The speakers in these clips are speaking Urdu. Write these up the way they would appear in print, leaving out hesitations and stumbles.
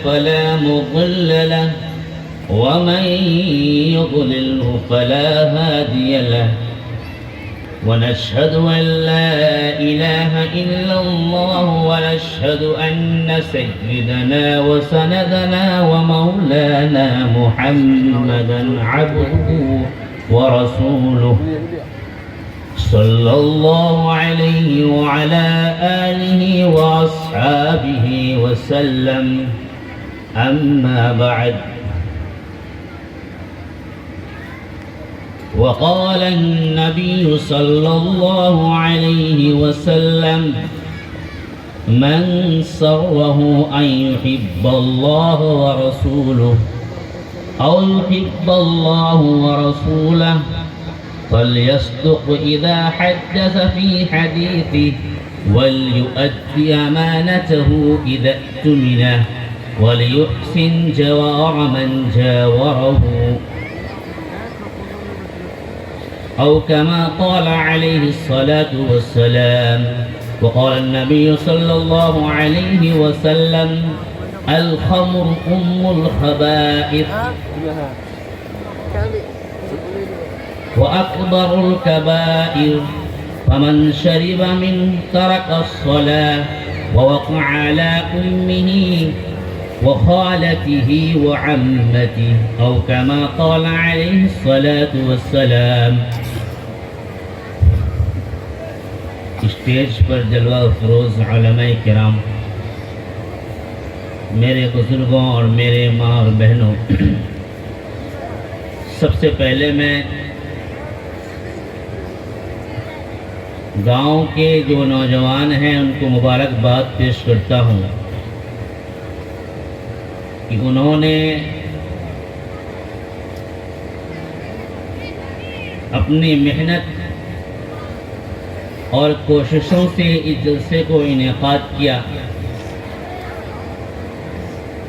فلا مضل له ومن يضلله فلا هادي له ونشهد أن لا إله إلا الله ونشهد أن سيدنا وسندنا ومولانا محمدا عبده ورسوله صلى الله عليه وعلى آله وأصحابه وسلم أما بعد وقال النبي صلى الله عليه وسلم من سره أن يحب الله ورسوله أو يحب الله ورسوله فليصدق إذا حدث في حديثه وليؤدي أمانته إذا اؤتمنه وليحسن جوار من جاوره أو كما قال عليه الصلاة والسلام. وقال النبي صلى الله عليه وسلم الخمر أم الخبائث وأكبر الكبائر فمن شرب منه ترك الصلاة ووقع على أمه وخالته وعمته أو كما قال عليه الصلاة والسلام. اسٹیج پر جلوہ افروز علماء کرام، میرے بزرگوں اور میرے ماں اور بہنوں، سب سے پہلے میں گاؤں کے جو نوجوان ہیں ان کو مبارکباد پیش کرتا ہوں کہ انہوں نے اپنی محنت اور کوششوں سے اس جلسے کو انعقاد کیا.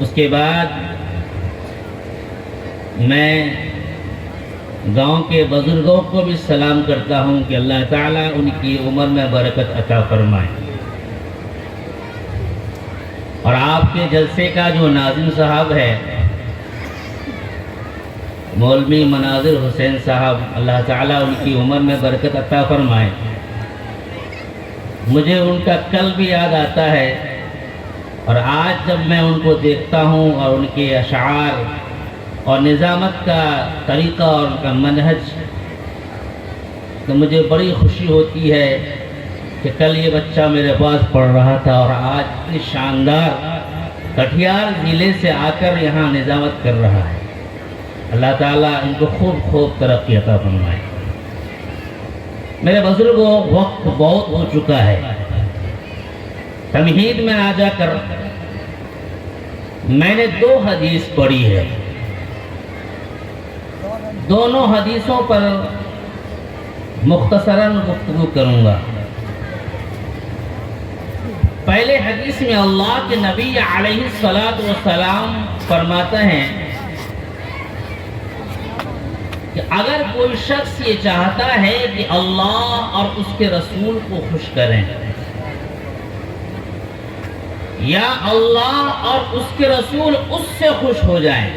اس کے بعد میں گاؤں کے بزرگوں کو بھی سلام کرتا ہوں کہ اللہ تعالیٰ ان کی عمر میں برکت عطا فرمائے. اور آپ کے جلسے کا جو ناظم صاحب ہے مولوی مناظر حسین صاحب، اللہ تعالیٰ ان کی عمر میں برکت عطا فرمائے. مجھے ان کا قلب بھی یاد آتا ہے، اور آج جب میں ان کو دیکھتا ہوں اور ان کے اشعار اور نظامت کا طریقہ اور ان کا منہج، تو مجھے بڑی خوشی ہوتی ہے کہ کل یہ بچہ میرے پاس پڑھ رہا تھا اور آج اتنی شاندار کٹھیار ضلع سے آ کر یہاں نظامت کر رہا ہے. اللہ تعالیٰ ان کو خوب خوب ترقی عطا فرمائے. میرے بزرگوں، وقت بہت ہو چکا ہے. تمہید میں آ جا کر میں نے 2 حدیث پڑھی ہے. دونوں حدیثوں پر مختصراً گفتگو کروں گا. پہلے حدیث میں اللہ کے نبی علیہ الصلاۃ والسلام فرماتے ہیں کہ اگر کوئی شخص یہ چاہتا ہے کہ اللہ اور اس کے رسول کو خوش کریں، یا اللہ اور اس کے رسول اس سے خوش ہو جائیں،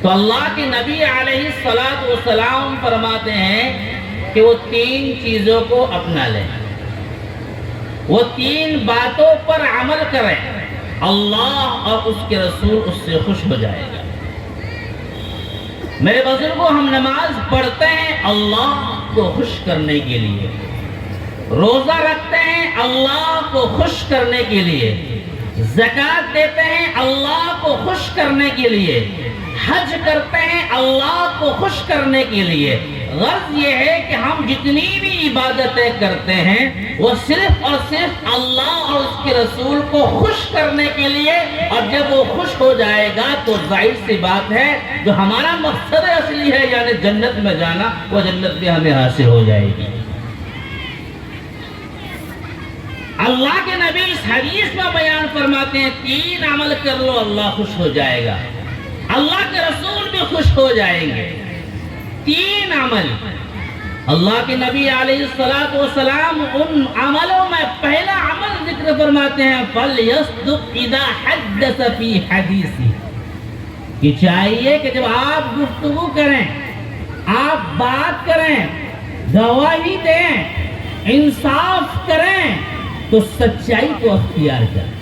تو اللہ کے نبی علیہ الصلاۃ والسلام فرماتے ہیں کہ وہ 3 چیزوں کو اپنا لیں، وہ 3 باتوں پر عمل کریں، اللہ اور اس کے رسول اس سے خوش ہو جائے گا. میرے بزرگوں، ہم نماز پڑھتے ہیں اللہ کو خوش کرنے کے لیے، روزہ رکھتے ہیں اللہ کو خوش کرنے کے لیے، زکوٰۃ دیتے ہیں اللہ کو خوش کرنے کے لیے، حج کرتے ہیں اللہ کو خوش کرنے کے لیے. غرض یہ ہے کہ ہم جتنی بھی عبادتیں کرتے ہیں وہ صرف اور صرف اللہ اور اس کے رسول کو خوش کرنے کے لیے، اور جب وہ خوش ہو جائے گا تو ظاہر سی بات ہے جو ہمارا مقصد اصلی ہے یعنی جنت میں جانا، وہ جنت بھی ہمیں حاصل ہو جائے گی. اللہ کے نبی اس حدیث میں بیان فرماتے ہیں 3 عمل کر لو اللہ خوش ہو جائے گا، اللہ کے رسول بھی خوش ہو جائیں گے. 3 عمل. اللہ کے نبی علیہ الصلوۃ والسلام ان عملوں میں پہلا عمل ذکر فرماتے ہیں فَلْيَصْدُقْ إِذَا حَدَّثَ فِي حَدِيثِهِ، کہ چاہیے کہ جب آپ گفتگو کریں، آپ بات کریں، گواہی دیں، انصاف کریں، تو سچائی کو اختیار کریں۔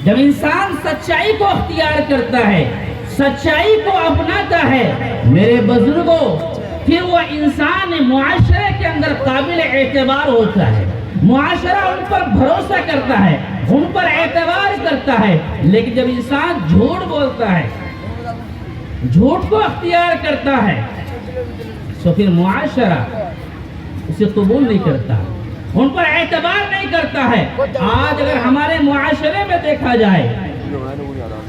جب انسان سچائی کو اختیار کرتا ہے، سچائی کو اپناتا ہے میرے بزرگوں، پھر وہ انسان معاشرے کے اندر قابل اعتبار ہوتا ہے، معاشرہ ان پر بھروسہ کرتا ہے، ان پر اعتبار کرتا ہے۔ لیکن جب انسان جھوٹ بولتا ہے، جھوٹ کو اختیار کرتا ہے، تو پھر معاشرہ اسے قبول نہیں کرتا، ان پر اعتبار نہیں کرتا ہے۔ آج اگر ہمارے معاشرے میں دیکھا جائے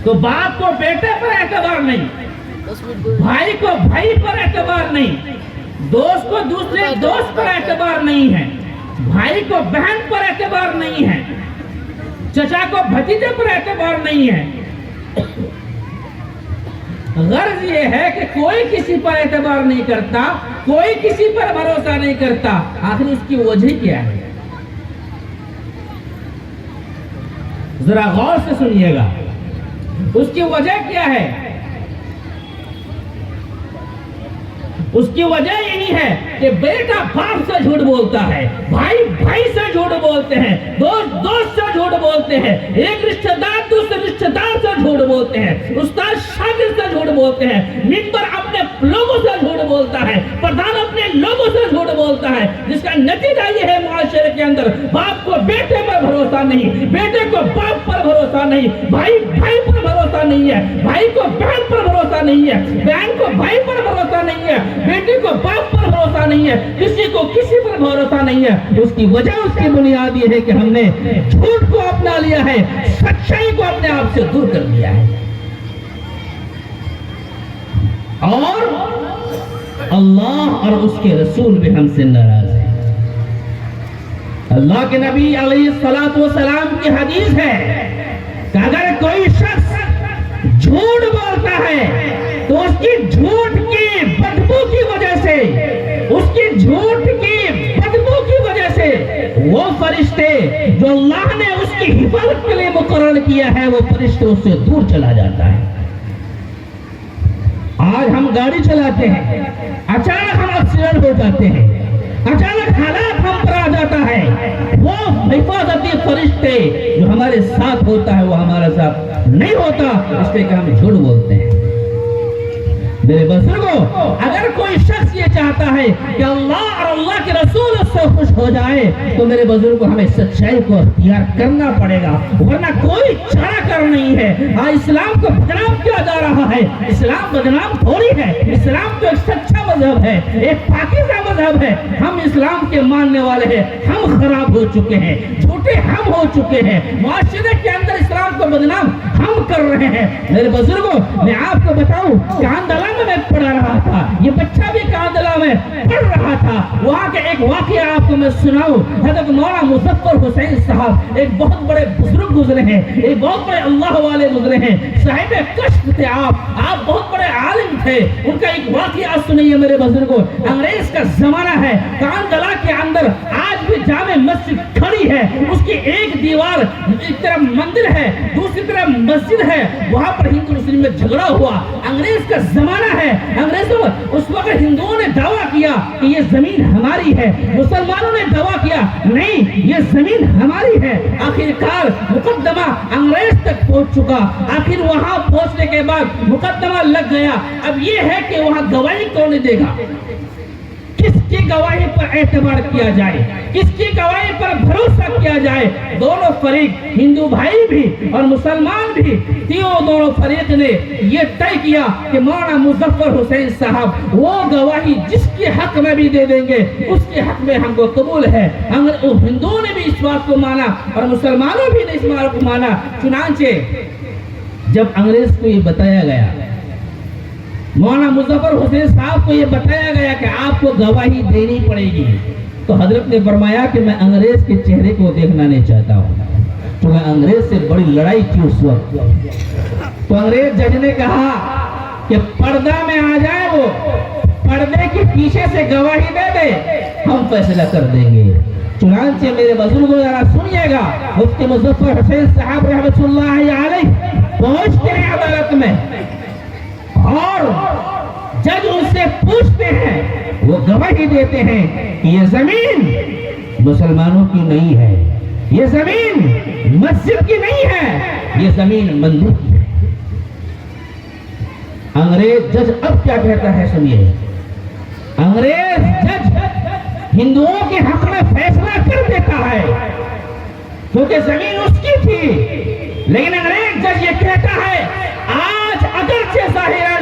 تو باپ کو بیٹے پر اعتبار نہیں، بھائی کو بھائی پر اعتبار نہیں، دوست کو دوسرے دوست پر اعتبار نہیں ہے، بھائی کو بہن پر اعتبار نہیں ہے، چچا کو بھتیجے پر اعتبار نہیں ہے۔ غرض یہ ہے کہ کوئی کسی پر اعتبار نہیں کرتا، کوئی کسی پر بھروسہ نہیں کرتا۔ آخر اس کی وجہ کیا ہے؟ ذرا غور سے سنیے گا، اس کی وجہ کیا ہے؟ اس کی وجہ یہی ہے کہ بیٹا باپ سے جھوٹ بولتا ہے، بھائی بھائی سے جھوٹ بولتے ہیں، دوست دوست سے جھوٹ بولتے ہیں، ایک رشتہ دار دوسرے رشتہ دار سے جھوٹ بولتے ہیں، استاد شاگرد سے جھوٹ بولتے ہیں، ممبر اپنے لوگوں سے جھوٹ بولتا ہے، پردھان اپنے لوگوں سے جھوٹ بولتا ہے، جس کا نتیجہ یہ ہے معاشرے کے اندر باپ کو بیٹے پر بھروسہ نہیں، بیٹے کو باپ پر بھروسہ نہیں، بھائی بھائی پر بھروسہ نہیں ہے، بھائی کو بہن پر بھروسہ نہیں ہے، بہن کو بھائی پر بھروسہ نہیں ہے، بیٹے کو باپ پر بھروسہ نہیں ہے، کسی کو کسی پر بھروسہ نہیں ہے۔ اس کی وجہ، اس کی بنیاد یہ ہے کہ ہم نے جھوٹ کو اپنا لیا ہے، سچائی کو اپنے آپ سے دور کر دیا ہے، اور اللہ اور اس کے رسول بھی ہم سے ناراض ہیں۔ اللہ کے نبی علیہ الصلوۃ والسلام کی حدیث ہے کہ اگر کوئی شخص جھوٹ بولتا ہے تو اس کی جھوٹ کی بدبو کی وجہ سے، اس کی جھوٹ کی بدبو کی وجہ سے وہ فرشتے جو اللہ نے اس کی حفاظت کے لیے مقرر کیا ہے، وہ فرشتے اس سے دور چلا جاتا ہے۔ آج ہم گاڑی چلاتے ہیں، اچانک ہم ایکسیڈنٹ ہو جاتے ہیں، اچانک حالات ہم پر آ جاتا ہے، وہ حفاظتی فرشتے جو ہمارے ساتھ ہوتا ہے وہ ہمارے ساتھ نہیں ہوتا، اس لیے کہ ہم جھوٹ بولتے ہیں۔ میرے بزرگوں، اگر کوئی شخص یہ چاہتا ہے کہ اللہ اور اللہ کے رسول اس سے خوش ہو جائے تو میرے بزرگوں ہمیں سچائی کو اختیار کرنا پڑے گا، ورنہ کوئی چارہ کر نہیں ہے۔ اسلام کو بدنام کیا جا رہا ہے، اسلام بدنام تھوڑی ہے، اسلام تو ایک سچا مذہب ہے، ایک پاکیزہ مذہب ہے۔ ہم اسلام کے ماننے والے ہیں، ہم خراب ہو چکے ہیں، جھوٹے ہم ہو چکے ہیں، معاشرے کے اندر اسلام کو بدنام ہم کر رہے ہیں۔ میرے بزرگوں، میں آپ کو بتاؤں کہ اندلہ میں پڑھ رہا تھا، یہ بچہ بھی کاندلہ میں پڑھ رہا تھا، وہاں کے ایک واقعہ آپ کو میں سناؤں۔ حضرت مولانا مظفر حسین صاحب ایک بہت بڑے بزرگ گزرے ہیں، ایک بہت بڑے اللہ والے گزرے ہیں، صاحب کشف تھے آپ بہت بڑے عالم تھے۔ ان کا ایک واقعہ سنیے میرے بزرگوں۔ انگریز کا زمانہ ہے، کاندلہ کے اندر آج بھی جامع مسجد کھڑی ہے، اس کی ایک دیوار ایک طرف مندر ہے، دوسری طرف مسجد ہے، وہاں پر ہندو مسلم میں جھگڑا ہوا۔ انگریز کا زمانہ ہے، انگریزوں اس وقت ہندوؤں نے دعویٰ کیا کہ یہ زمین ہماری ہے، مسلمانوں نے دعویٰ کیا نہیں یہ زمین ہماری ہے۔ آخرکار مقدمہ انگریز تک پہنچ چکا، آخر وہاں پہنچنے کے بعد مقدمہ لگ گیا۔ اب یہ ہے کہ وہاں گواہی کون دے گا، کس کی گواہی پر اعتبار کیا جائے، کس کی گواہی پر بھروسہ کیا جائے۔ دونوں فریق، ہندو بھائی بھی اور مسلمان بھی، دونوں فریق نے یہ طے کیا کہ مولانا مظفر حسین صاحب وہ گواہی جس کے حق میں بھی دے دیں گے اس کے حق میں ہم کو قبول ہے۔ ہندوؤں نے بھی اس بات کو مانا اور مسلمانوں بھی نے اس بات کو مانا۔ چنانچہ جب انگریز کو یہ بتایا گیا، مولانا مظفر حسین صاحب کو یہ بتایا گیا کہ آپ کو گواہی دینی پڑے گی، تو حضرت نے فرمایا کہ میں انگریز کے چہرے کو دیکھنا نہیں چاہتا ہوں، تو میں انگریز سے بڑی لڑائی کی اس وقت۔ تو انگریز جج نے کہا کہ پردہ میں آ جائے، وہ پردے کے پیچھے سے گواہی دے دے، ہم فیصلہ کر دیں گے۔ چنانچہ میرے بزرگوں ذرا سنیے گا، مفتی مظفر حسین صاحب رحمۃ اللہ علیہ پہنچتے ہیں عدالت میں اور جج ان سے پوچھتے ہیں، وہ گواہی دیتے ہیں کہ یہ زمین مسلمانوں کی نہیں ہے، یہ زمین مسجد کی نہیں ہے، یہ زمین مندر کی ہے۔ انگریز جج اب کیا کہتا ہے سنیے۔ انگریز جج ہندوؤں کے حق میں فیصلہ کر دیتا ہے کیونکہ زمین اس کی تھی، لیکن انگریز جج یہ کہتا ہے آج اگرچہ ظاہراً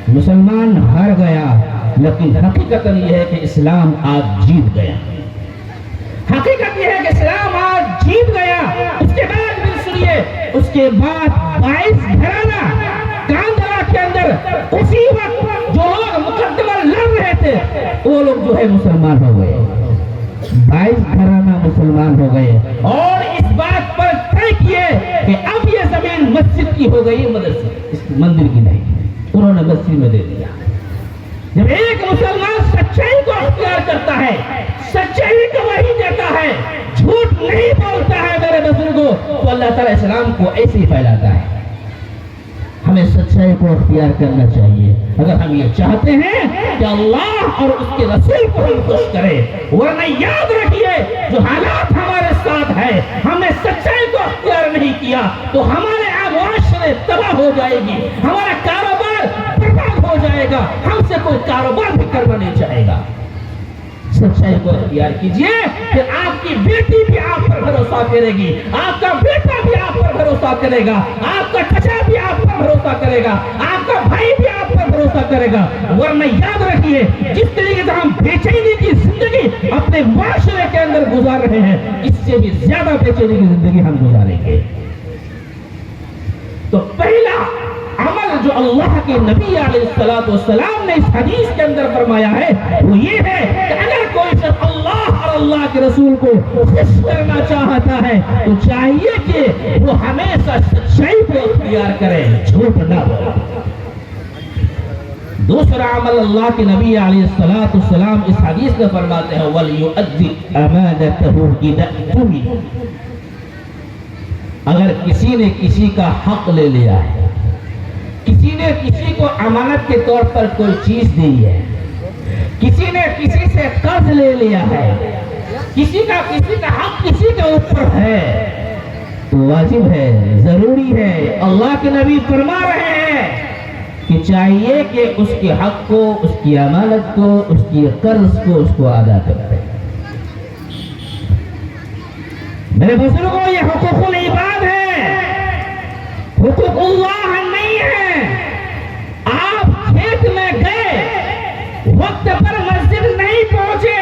مسلمان ہار گیا، لیکن حقیقت یہ ہے کہ اسلام آج جیت گیا۔ حقیقت یہ ہے کہ اسلام آج جیت گیا۔ اس کے بعد بھی سنیے، اس کے بعد 22 گھرانہ کاندھرا کے اندر اسی وقت جو لوگ مقدمہ لڑ رہے تھے وہ لوگ جو ہے مسلمان ہو گئے، 22 گھرانہ مسلمان ہو گئے اور اس بات پر طے کیے کہ اب یہ زمین مسجد کی ہو گئی، مندر کی نہیں۔ انہوں نے مسجد میں دے دیا۔ جب ایک مسلمان سچائی کو اختیار کرتا ہے، سچائی کو وہی دیتا ہے، جھوٹ نہیں بولتا ہے میرے بزرگوں، تو اللہ تعالیٰ اسلام کو ایسے ہی پھیلاتا ہے۔ ہمیں سچائی کو اختیار کرنا چاہیے اگر ہم یہ چاہتے ہیں کہ اللہ اور اس کے رسول کو ہم خوش کرے، ورنہ یاد رکھیے جو حالات ہمارے ساتھ ہے، ہم نے سچائی کو اختیار نہیں کیا تو ہمارے معاشرے تباہ ہو جائے گی، ہمارا کاروبار برباد ہو جائے گا، ہم سے کوئی کاروبار بھی کرنا نہیں چاہے گا۔ سچائی کو اختیار کیجئے کہ آپ کی بیٹی بھی آپ پر بھروسہ کرے گی، آپ کا بیٹا بھی آپ پر بھروسہ کرے گا، آپ کا چچا بھی آپ پر بھروسہ کرے گا، آپ کا بھائی بھی آپ پر بھروسہ کرے گا۔ ورنہ یاد رکھیے جس طریقے سے ہم بے چینی کی زندگی اپنے معاشرے کے اندر گزار رہے ہیں، اس سے بھی زیادہ بے چینی کی زندگی ہم گزاریں گے۔ تو پہلا عمل جو اللہ کے نبی علیہ السلام نے اس حدیث کے اندر فرمایا ہے وہ یہ ہے کہ اگر کوئی شخص اللہ اور اللہ کے رسول کو خوش کرنا چاہتا ہے تو چاہیے کہ وہ ہمیشہ سچائی کو اختیار کرے، جھوٹ نہ بولے۔ دوسرا عمل اللہ کے نبی علیہ السلام اس حدیث میں فرماتے ہیں وَلْيُؤَدِّ أَمَانَتَهُ إِذَا اؤْتُمِنَ، اگر کسی نے کسی کا حق لے لیا ہے، کسی نے کسی کو امانت کے طور پر کوئی چیز دی ہے، کسی نے کسی سے قرض لے لیا ہے، کسی کا حق کسی کے اوپر ہے تو واجب ہے، ضروری ہے، اللہ کے نبی فرما رہے ہیں کہ چاہیے کہ اس کے حق کو، اس کی امانت کو، اس کی قرض کو اس کو ادا کرتے ہیں۔ میرے بزرگوں یہ حقوق العباد ہے، حقوق اللہ نہیں ہے۔ آپ کھیت میں گئے، وقت پر مسجد نہیں پہنچے،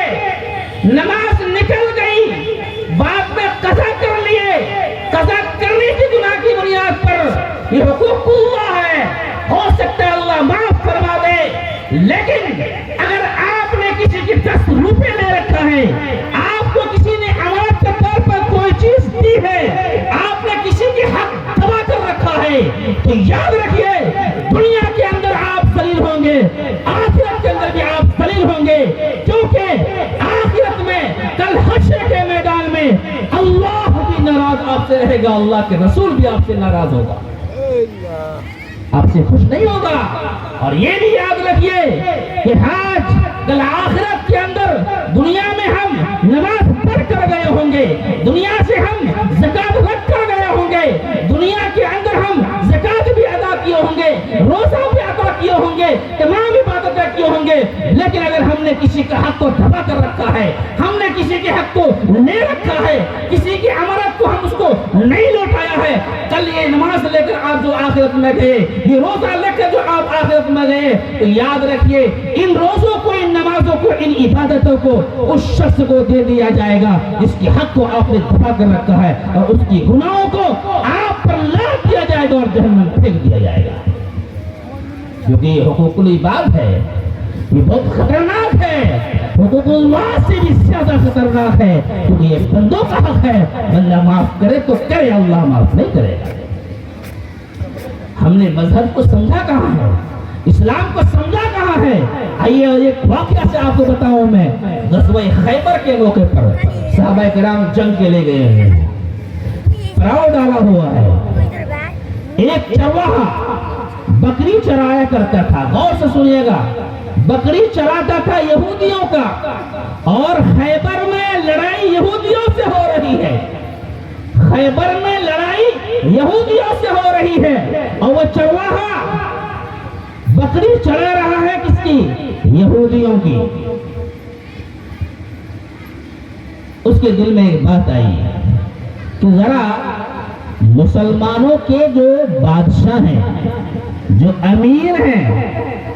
نماز نکل گئی، بعد میں قضا کر لیے، قضا کرنے کی گناہ کی بنیاد پر، یہ حقوق اللہ ہے۔ ہو سکتا ہے اللہ معاف فرما دے، لیکن اگر آپ نے کسی کی 10 روپے لے رکھا ہے، آپ کو کسی نے امانت کے طور پر کوئی چیز دی ہے، آپ نے کسی کے حق دبا کر رکھا ہے، تو یاد رکھیے دنیا کے اندر آپ ذلیل ہوں گے، آخرت کے اندر بھی آپ ذلیل ہوں گے، کیونکہ آخرت میں کل حشر کے میدان میں اللہ بھی ناراض آپ سے رہے گا، اللہ کے رسول بھی آپ سے ناراض ہوگا، آپ سے خوش نہیں ہوگا۔ اور یہ بھی یاد رکھیے کہ آج کل آخرت کے اندر دنیا میں ہم نماز پڑھ کر گئے ہوں گے، دنیا سے ہم زکات رکھ کر گئے ہوں گے، دنیا کے اندر ہم زکات بھی ادا کیے ہوں گے، روزہ بھی ادا کیے ہوں گے، تمام عبادتیں کیے ہوں گے، لیکن اگر ہم نے کسی کا حق کو دبا کر رکھا ہے، ہم نے کسی کے حق کو لے رکھا ہے، کسی کی امانت کو ہم اس کو نہیں لوٹایا ہے، کل یہ نماز لے کر آپ جو آخرت میں گئے، یہ روزہ لے کر جو آپ آخرت میں گئے، تو یاد رکھیے ان روزوں کو، ان نمازوں کو، ان عبادتوں کو اس شخص کو دے دیا جائے گا جس کی حق کو آپ نے دبا کر رکھا ہے، اور اس کی گناہوں کو آپ پر لاد دیا جائے گا اور جہنم میں پھینک دیا جائے گا، کیونکہ یہ حقوق العباد ہے، یہ بہت خطرناک ہے، حقوق اللہ سے بھی زیادہ خطرناک ہے، کیونکہ یہ بندوں کا حق ہے، بندہ معاف کرے تو کرے، اللہ معاف نہیں کرے گا۔ ہم نے مذہب کو سمجھا کہاں ہے؟ اسلام کو سمجھا کہاں ہے؟ آئیے ایک واقعہ سے آپ کو بتاؤں میں. غزوہ خیبر کے موقع پر صحابہ کرام جنگ کے لے گئے ہیں. پڑاؤ ڈالا ہوا ہے. ایک چرواہا بکری چرایا کرتا تھا. غور سے سنیے گا. بکری چراتا تھا یہودیوں کا, اور خیبر میں لڑائی یہودیوں سے ہو رہی ہے. خیبر میں لڑائی یہودیوں سے ہو رہی ہے, اور وہ چرواہا بکری چرا رہا ہے کس کی؟ یہودیوں کی. اس کے دل میں ایک بات آئی کہ ذرا مسلمانوں کے جو بادشاہ ہیں, جو امیر ہیں,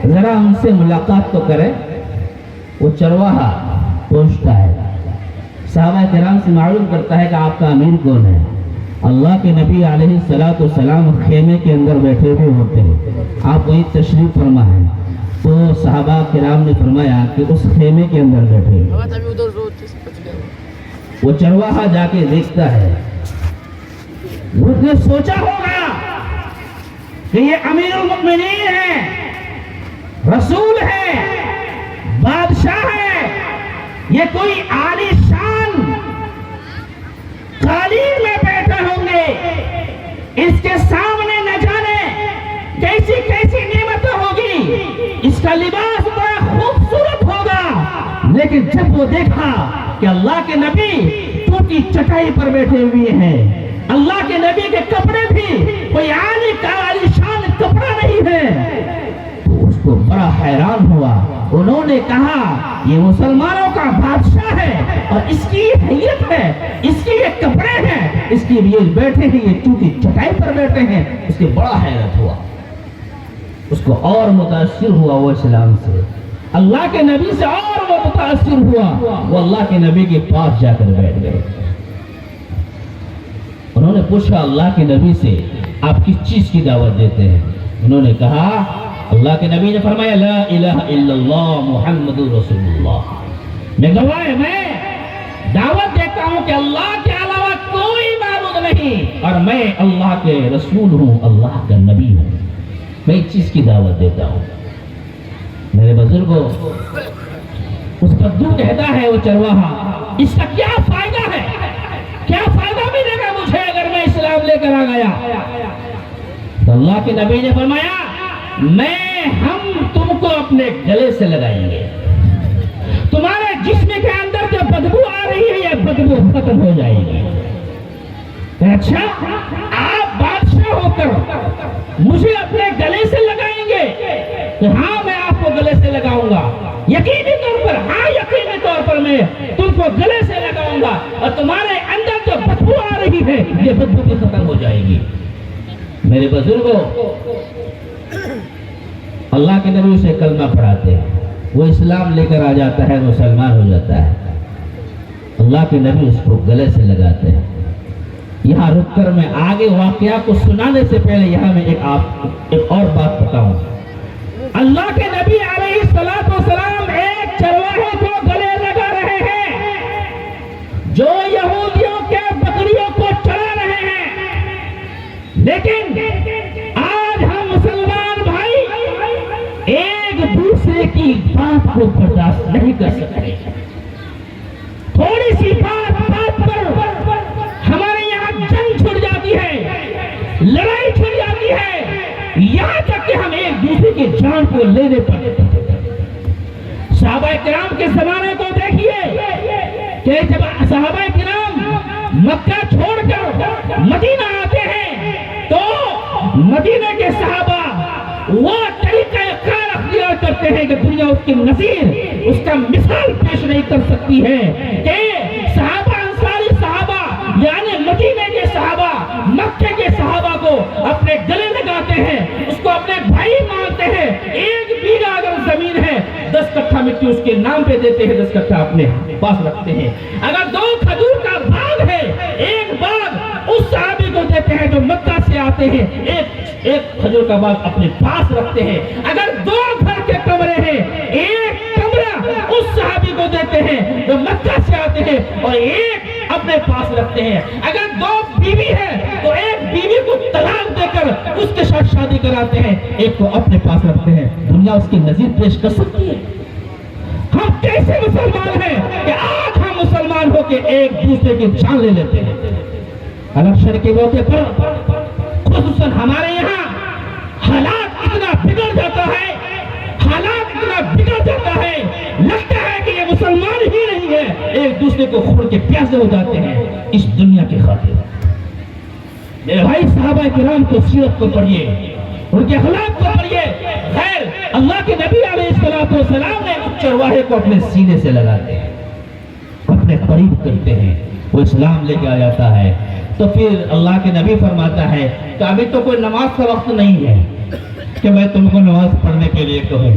ذرا ان سے ملاقات تو کرے. وہ چرواہا پوچھتا ہے, صحابہ کرام سے معلوم کرتا ہے کہ آپ کا امیر کون ہے. اللہ کے نبی علیہ السلام خیمے کے اندر بیٹھے ہوئے ہوتے ہیں, آپ وہیں تشریف فرما ہے. تو صحابہ کرام نے فرمایا کہ اس خیمے کے اندر بیٹھے. وہ چرواہا جا کے دیکھتا ہے. اس نے سوچا ہوگا کہ یہ امیر المؤمنین ہے, رسول ہے, بادشاہ ہے, یہ کوئی عالی شان قالین میں بیٹھے ہوں گے, اس کے سامنے نہ جانے کیسی کیسی نعمتیں ہوگی, اس کا لباس بڑا خوبصورت ہوگا. لیکن جب وہ دیکھا کہ اللہ کے نبی ٹوٹی چٹائی پر بیٹھے ہوئے ہیں, اللہ کے نبی کے کپڑے بھی کوئی عالی شان کپڑا نہیں ہے, تو اس کو بڑا حیران ہوا. انہوں نے کہا یہ مسلمانوں کا بادشاہ ہے, اور اس کی حیت ہے, اس کے یہ کپڑے ہیں, اس کی یہ بیٹھے ہیں, یہ ٹوٹی چٹائی پر بیٹھے ہیں. اس کے بڑا حیرت ہوا. اس کو اور متاثر ہوا وہ اسلام سے, اللہ کے نبی سے اور وہ متاثر ہوا. وہ اللہ کے نبی کے پاس جا کر بیٹھ گئے. انہوں نے پوچھا اللہ کے نبی سے آپ کس چیز کی دعوت دیتے ہیں؟ انہوں نے کہا, اللہ کے نبی نے فرمایا لا الہ الا اللہ محمد رسول اللہ. میں گواہ, میں دعوت دیتا ہوں کہ اللہ کے علاوہ کوئی معبود نہیں, اور میں اللہ کے رسول ہوں, اللہ کا نبی ہوں. میں اس چیز کی دعوت دیتا ہوں. میرے بزرگوں, اس بدو کہتا ہے وہ چرواہا, اس کا کیا فائدہ ہے, کیا فائدہ ملے گا مجھے اگر میں اسلام لے کر آ گیا؟ تو اللہ کے نبی نے فرمایا ہم تم کو اپنے گلے سے لگائیں گے, تمہارے جسم کے اندر جو بدبو آ رہی ہے یہ بدبو ختم ہو جائے گی. اچھا, آپ بادشاہ ہو کر مجھے اپنے گلے سے لگائیں گے؟ کہ ہاں میں آپ کو گلے سے لگاؤں گا, یقینی طور پر, ہاں یقینی طور پر میں تم کو گلے سے لگاؤں گا, اور تمہارے اندر جو بدبو آ رہی ہے یہ بدبو بھی ختم ہو جائے گی. میرے بزرگوں, اللہ کے نبی سے کلمہ پڑھاتے ہیں, وہ اسلام لے کر آ جاتا ہے, مسلمان ہو جاتا ہے. اللہ کے نبی اس کو گلے سے لگاتے ہیں. یہاں رک کر میں آگے واقعہ کو سنانے سے پہلے یہاں میں ایک اور بات بتاؤں. اللہ کے نبی علیہ السلام ایک چرواہے کو گلے لگا رہے ہیں جو یہودیوں کے بکریوں کو چرا رہے ہیں. لیکن آج ہم مسلمان بھائی ایک دوسرے کی بات کو برداشت نہیں کر سکتے. تھوڑی سی بات پر ہمارے یہاں جنگ چھڑ جاتی ہے, لڑائی چھڑ جاتی ہے, یہاں تک کہ ہم ایک دوسرے کی جان کو لینے پڑتے. صحابہ کرام کے زمانے کو دیکھیے کہ جب صحابہ کرام مکہ چھوڑ کر مدینہ آتے ہیں تو مدینہ کے صحابہ وہ طریقہ کار اختیار کرتے ہیں کہ دنیا اس کی نظیر, اس کا مثال پیش نہیں کر سکتی ہے کہ صحابہ انصاری صحابہ یعنی مدینہ کے صحابہ مکہ کے صحابہ کو اپنے گلے لگاتے ہیں, اس کو اپنے بھائی مانتے ہیں. 1 بیگھہ اگر زمین ہے 10 کٹھا مٹی اس کے نام پہ دیتے ہیں, 10 کٹھا اپنے پاس رکھتے ہیں. اگر 2 کھجور کا باغ ہے, 1 باغ اس صحابی کو دیتے ہیں جو مکہ سے آتے ہیں, ایک کھجور کا باغ اپنے پاس رکھتے ہیں. اگر 2 گھر کے کمرے ہیں, 1 کمرہ اس صحابی کو دیتے ہیں جو مکہ سے آتے ہیں, اور 1 اپنے پاس رکھتے ہیں. اگر 2 بیوی ہے تو 1 بیوی کو طلاق دے کر اس کے ساتھ شادی کراتے ہیں، ایک کو اپنے پاس رکھتے ہیں، دنیا اس کی نظیر پیش کر سکتی ہے؟ ہم کیسے مسلمان ہیں کہ آج ہم مسلمان ہو کے ایک دوسرے کی جان لے لیتے ہیں؟ الیکشن کے موقع پر خصوصاً ہمارے یہاں حالات اتنا بگڑ جاتا ہے، لگتا ہے کہ یہ مسلمان ہی نہیں ہے، ایک دوسرے کو خون کے پیاسے ہو جاتے ہیں اس دنیا کی خاطر۔ میرے بھائی، صحابہ کرام کو سیرت کو پڑھیے، ان کے اخلاق کو پڑھیے۔ خیر، اللہ کے نبی علیہ السلام نے چرواہے کو اپنے سینے سے لگاتے ہیں، اپنے قریب کرتے ہیں، وہ اسلام لے کے آ جاتا ہے۔ تو پھر اللہ کے نبی فرماتا ہے کہ ابھی تو کوئی نماز کا وقت نہیں ہے کہ میں تم کو نماز پڑھنے کے لیے کہوں،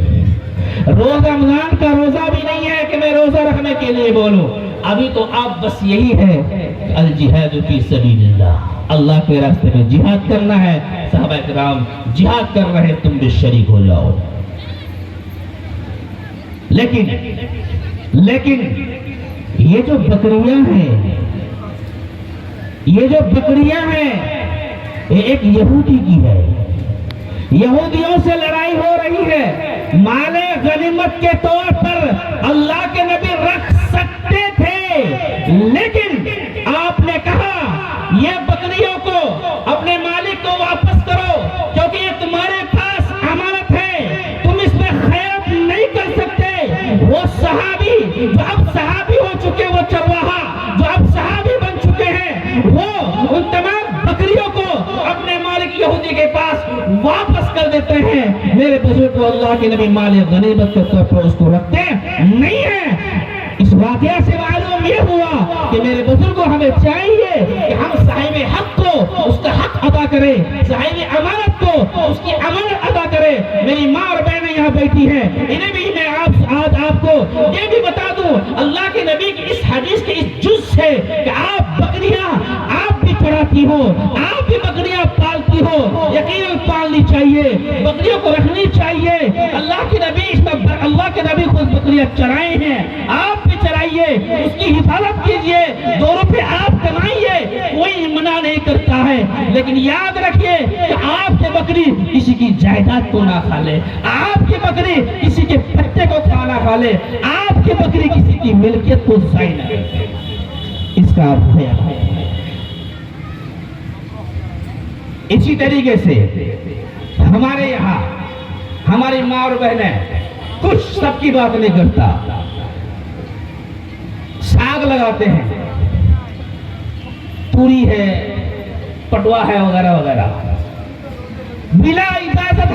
روزہ رمضان کا روزہ بھی نہیں ہے کہ میں روزہ رکھنے کے لیے بولوں، ابھی تو آپ بس یہی ہے کہ الجہاد فی سبیل اللہ، اللہ کے راستے میں جہاد کرنا ہے۔ صحابہ کرام جہاد کر رہے، تم بھی شریک ہو جاؤ۔ لیکن یہ جو بکریاں ہیں، یہ ایک یہودی کی ہے، یہودیوں سے لڑائی ہو رہی ہے، مال غنیمت کے طور پر اللہ کے نبی رکھ سکتے تھے، لیکن آپ نے کہا یہ بکریوں کو اپنے مالک کو واپس کرو، کیونکہ یہ تمہارے پاس امانت ہے، تم اس میں خیانت نہیں کر سکتے۔ وہ صحابی جو اب صحابی ہو چکے، وہ چرواہا جو اب صحابی بن چکے ہیں، وہ ان تمام بکریوں کو اپنے مالک یہودی کے پاس واپس کر دیتے ہیں۔ میرے بزرگ کو اللہ کے نبی مال غنیمت کے طور پر اس کو رکھتے نہیں ہیں۔ اس واقعہ سے معلوم یہ ہوا کہ میرے بزرگوں، ہمیں چاہیے کہ ہم صاحب حق کو اس کا حق ادا کریں، صاحب امانت کو اس کی امانت ادا کریں۔ میری ماں اور بہنیں یہاں بیٹھی ہیں، انہیں بھی میں آج آپ کو یہ بھی بتا دوں اللہ کے نبی کی اس حدیث کے اس جز سے کہ آپ بکریاں آپ بھی چڑھاتی ہو، آپ بھی بکریاں پالتی ہو، یقیناً پالنی چاہیے، بکریوں کو رکھنی چاہیے۔ اللہ کے نبی خود بکریاں چرائے ہیں، آپ بھی چرائیے، اس کی حفاظت کیجئے، 2 روپے آپ کمائیے، کوئی منع نہیں کرتا ہے، لیکن یاد رکھیے کہ آپ کی بکری کسی کی جائیداد کو نہ کھا لے، آپ کی بکری کسی کے پتے کو کھانا کھا لے، آپ کی بکری کسی کی ملکیت کو ضائع نہ کرے، اس کا آپ خیال ہے۔ اسی طریقے سے ہمارے یہاں ہماری ماں اور بہنیں کچھ سب کی بات نہیں کرتا، ساگ لگاتے ہیں، توری ہے، پٹوا ہے، وغیرہ وغیرہ، بلا اجازت